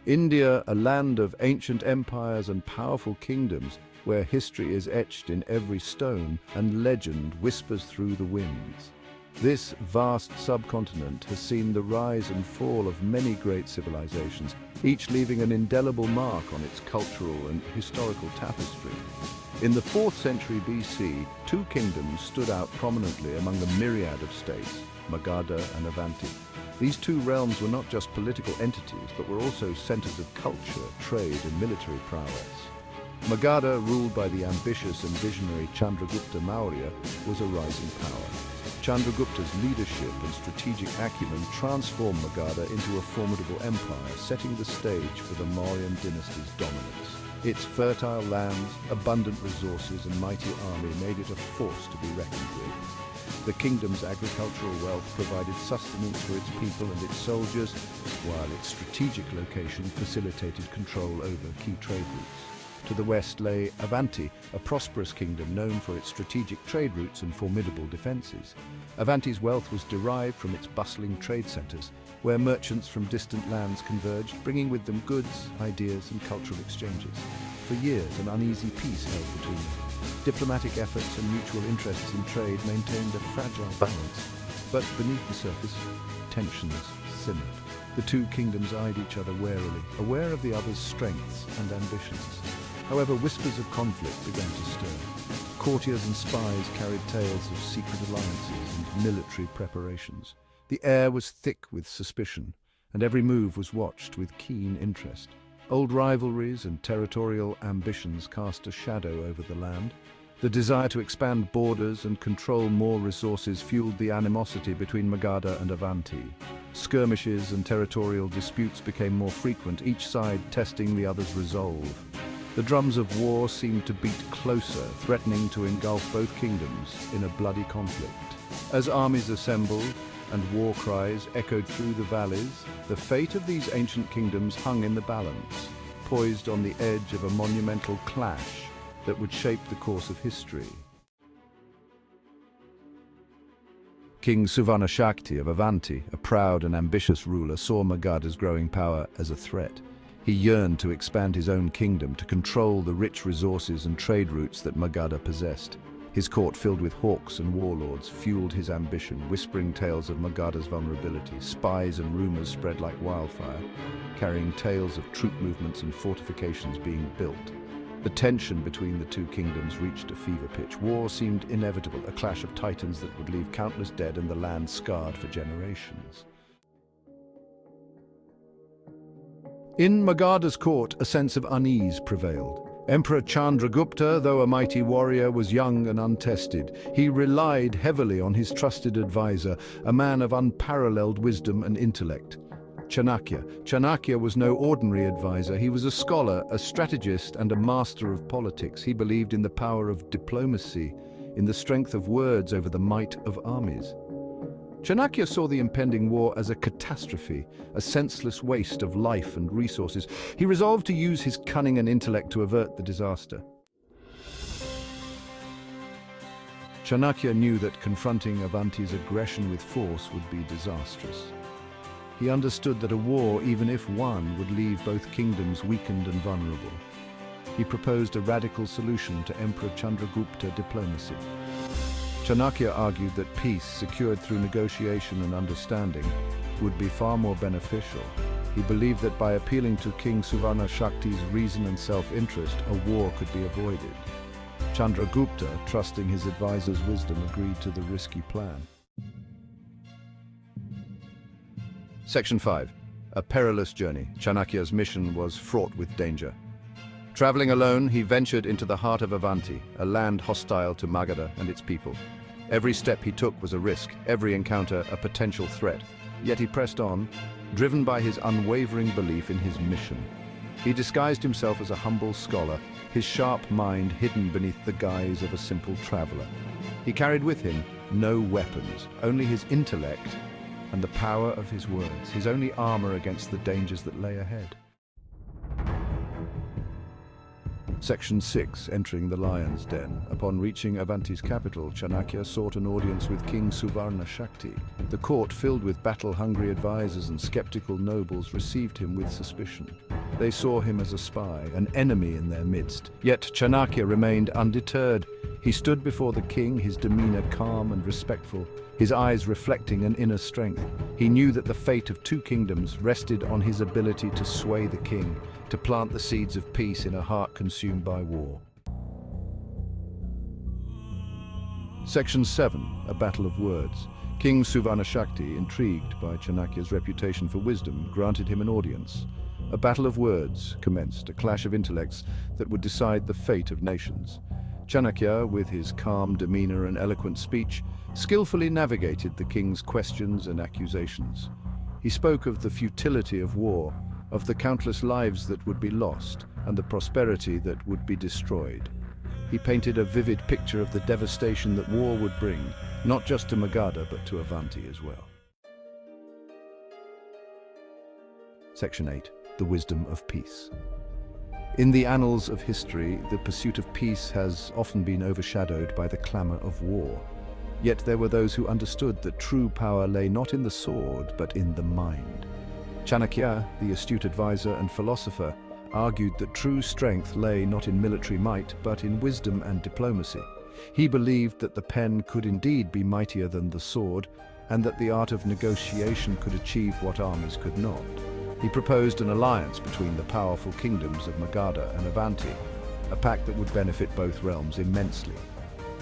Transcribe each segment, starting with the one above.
India, a land of ancient empires and powerful kingdoms, where history is etched in every stone and legend whispers through the winds. This vast subcontinent has seen the rise and fall of many great civilizations, each leaving an indelible mark on its cultural and historical tapestry. In the 4th century BC, two kingdoms stood out prominently among the myriad of states, Magadha and Avanti. These two realms were not just political entities, but were also centers of culture, trade, and military prowess. Magadha, ruled by the ambitious and visionary Chandragupta Maurya, was a rising power. Chandragupta's leadership and strategic acumen transformed Magadha into a formidable empire, setting the stage for the Mauryan dynasty's dominance. Its fertile lands, abundant resources, and mighty army made it a force to be reckoned with. The kingdom's agricultural wealth provided sustenance for its people and its soldiers, while its strategic location facilitated control over key trade routes. To the west lay Avanti, a prosperous kingdom known for its strategic trade routes and formidable defenses. Avanti's wealth was derived from its bustling trade centers, where merchants from distant lands converged, bringing with them goods, ideas, and cultural exchanges. For years, an uneasy peace held between them. Diplomatic efforts and mutual interests in trade maintained a fragile balance. But beneath the surface, tensions simmered. The two kingdoms eyed each other warily, aware of the other's strengths and ambitions. However, whispers of conflict began to stir. Courtiers and spies carried tales of secret alliances and military preparations. The air was thick with suspicion, and every move was watched with keen interest. Old rivalries and territorial ambitions cast a shadow over the land. The desire to expand borders and control more resources fueled the animosity between Magadha and Avanti. Skirmishes and territorial disputes became more frequent, each side testing the other's resolve. The drums of war seemed to beat closer, threatening to engulf both kingdoms in a bloody conflict. As armies assembled and war cries echoed through the valleys, the fate of these ancient kingdoms hung in the balance, poised on the edge of a monumental clash that would shape the course of history. King Suvarna Shakti of Avanti, a proud and ambitious ruler, saw Magadha's growing power as a threat. He yearned to expand his own kingdom, to control the rich resources and trade routes that Magadha possessed. His court, filled with hawks and warlords, fueled his ambition, whispering tales of Magadha's vulnerability. Spies and rumors spread like wildfire, carrying tales of troop movements and fortifications being built. The tension between the two kingdoms reached a fever pitch. War seemed inevitable, a clash of titans that would leave countless dead and the land scarred for generations. In Magadha's court, a sense of unease prevailed. Emperor Chandragupta, though a mighty warrior, was young and untested. He relied heavily on his trusted advisor, a man of unparalleled wisdom and intellect. Chanakya. Chanakya was no ordinary advisor. He was a scholar, a strategist, and a master of politics. He believed in the power of diplomacy, in the strength of words over the might of armies. Chanakya saw the impending war as a catastrophe, a senseless waste of life and resources. He resolved to use his cunning and intellect to avert the disaster. Chanakya knew that confronting Avanti's aggression with force would be disastrous. He understood that a war, even if won, would leave both kingdoms weakened and vulnerable. He proposed a radical solution to Emperor Chandragupta diplomacy. Chanakya argued that peace, secured through negotiation and understanding, would be far more beneficial. He believed that by appealing to King Suvarna Shakti's reason and self-interest, a war could be avoided. Chandragupta, trusting his advisor's wisdom, agreed to the risky plan. Section 5. A perilous journey. Chanakya's mission was fraught with danger. Traveling alone, he ventured into the heart of Avanti, a land hostile to Magadha and its people. Every step he took was a risk, every encounter a potential threat. Yet he pressed on, driven by his unwavering belief in his mission. He disguised himself as a humble scholar, his sharp mind hidden beneath the guise of a simple traveler. He carried with him no weapons, only his intellect and the power of his words, his only armor against the dangers that lay ahead. Section 6, entering the lion's den. Upon reaching Avanti's capital, Chanakya sought an audience with King Suvarna Shakti. The court, filled with battle-hungry advisors and skeptical nobles, received him with suspicion. They saw him as a spy, an enemy in their midst. Yet Chanakya remained undeterred. He stood before the king, his demeanor calm and respectful, his eyes reflecting an inner strength. He knew that the fate of two kingdoms rested on his ability to sway the king, to plant the seeds of peace in a heart consumed by war. Section 7, a battle of words. King Suvarna Shakti, intrigued by Chanakya's reputation for wisdom, granted him an audience. A battle of words commenced, a clash of intellects that would decide the fate of nations. Chanakya, with his calm demeanor and eloquent speech, skillfully navigated the king's questions and accusations. He spoke of the futility of war, of the countless lives that would be lost, and the prosperity that would be destroyed. He painted a vivid picture of the devastation that war would bring, not just to Magadha, but to Avanti as well. Section 8. The wisdom of peace. In the annals of history, the pursuit of peace has often been overshadowed by the clamor of war. Yet there were those who understood that true power lay not in the sword, but in the mind. Chanakya, the astute advisor and philosopher, argued that true strength lay not in military might, but in wisdom and diplomacy. He believed that the pen could indeed be mightier than the sword, and that the art of negotiation could achieve what armies could not. He proposed an alliance between the powerful kingdoms of Magadha and Avanti, a pact that would benefit both realms immensely.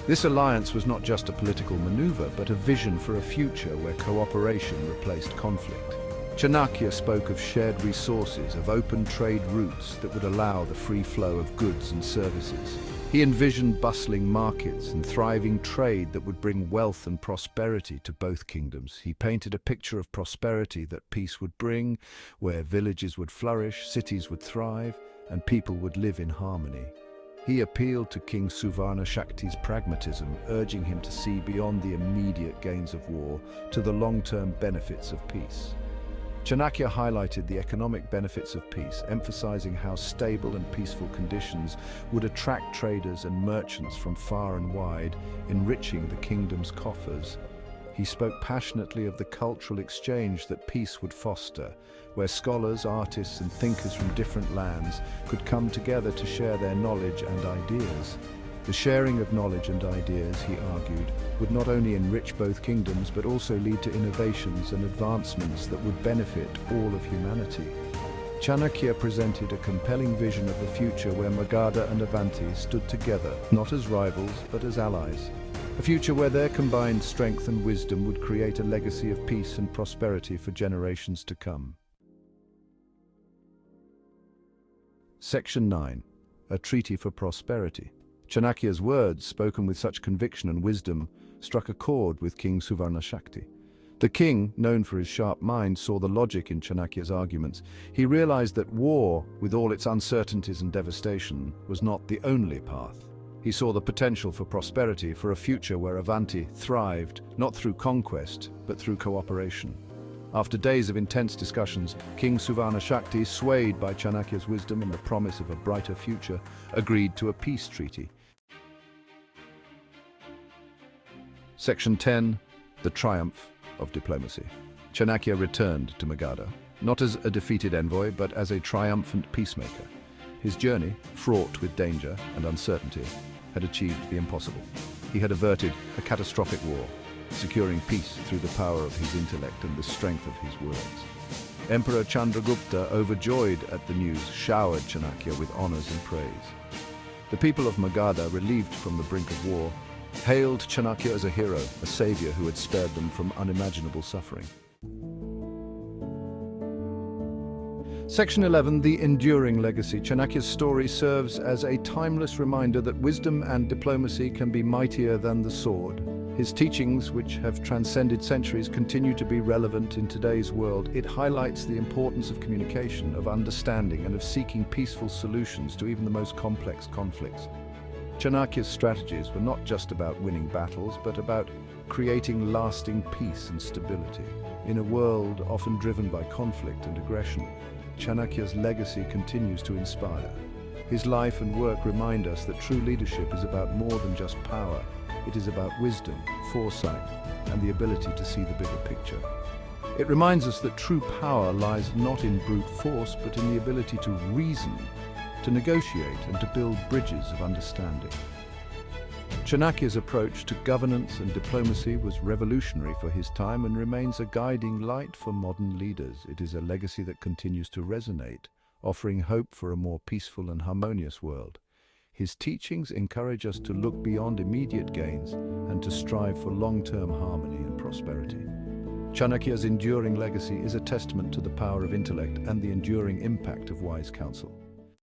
This alliance was not just a political maneuver, but a vision for a future where cooperation replaced conflict. Chanakya spoke of shared resources, of open trade routes that would allow the free flow of goods and services. He envisioned bustling markets and thriving trade that would bring wealth and prosperity to both kingdoms. He painted a picture of prosperity that peace would bring, where villages would flourish, cities would thrive, and people would live in harmony. He appealed to King Suvarna Shakti's pragmatism, urging him to see beyond the immediate gains of war to the long-term benefits of peace. Chanakya highlighted the economic benefits of peace, emphasizing how stable and peaceful conditions would attract traders and merchants from far and wide, enriching the kingdom's coffers. He spoke passionately of the cultural exchange that peace would foster, where scholars, artists, and thinkers from different lands could come together to share their knowledge and ideas. The sharing of knowledge and ideas, he argued, would not only enrich both kingdoms, but also lead to innovations and advancements that would benefit all of humanity. Chanakya presented a compelling vision of the future where Magadha and Avanti stood together, not as rivals, but as allies. A future where their combined strength and wisdom would create a legacy of peace and prosperity for generations to come. Section 9. A Treaty for Prosperity. Chanakya's words, spoken with such conviction and wisdom, struck a chord with King Suvarna Shakti. The king, known for his sharp mind, saw the logic in Chanakya's arguments. He realized that war, with all its uncertainties and devastation, was not the only path. He saw the potential for prosperity, for a future where Avanti thrived, not through conquest, but through cooperation. After days of intense discussions, King Suvarna Shakti, swayed by Chanakya's wisdom and the promise of a brighter future, agreed to a peace treaty. Section 10. The Triumph of Diplomacy. Chanakya returned to Magadha, not as a defeated envoy, but as a triumphant peacemaker. His journey, fraught with danger and uncertainty, had achieved the impossible. He had averted a catastrophic war, securing peace through the power of his intellect and the strength of his words. Emperor Chandragupta, overjoyed at the news, showered Chanakya with honors and praise. The people of Magadha, relieved from the brink of war, hailed Chanakya as a hero, a savior who had spared them from unimaginable suffering. Section 11, The Enduring Legacy. Chanakya's story serves as a timeless reminder that wisdom and diplomacy can be mightier than the sword. His teachings, which have transcended centuries, continue to be relevant in today's world. It highlights the importance of communication, of understanding, and of seeking peaceful solutions to even the most complex conflicts. Chanakya's strategies were not just about winning battles, but about creating lasting peace and stability. In a world often driven by conflict and aggression, Chanakya's legacy continues to inspire. His life and work remind us that true leadership is about more than just power. It is about wisdom, foresight, and the ability to see the bigger picture. It reminds us that true power lies not in brute force, but in the ability to reason, to negotiate, and to build bridges of understanding. Chanakya's approach to governance and diplomacy was revolutionary for his time and remains a guiding light for modern leaders. It is a legacy that continues to resonate, offering hope for a more peaceful and harmonious world. His teachings encourage us to look beyond immediate gains and to strive for long-term harmony and prosperity. Chanakya's enduring legacy is a testament to the power of intellect and the enduring impact of wise counsel.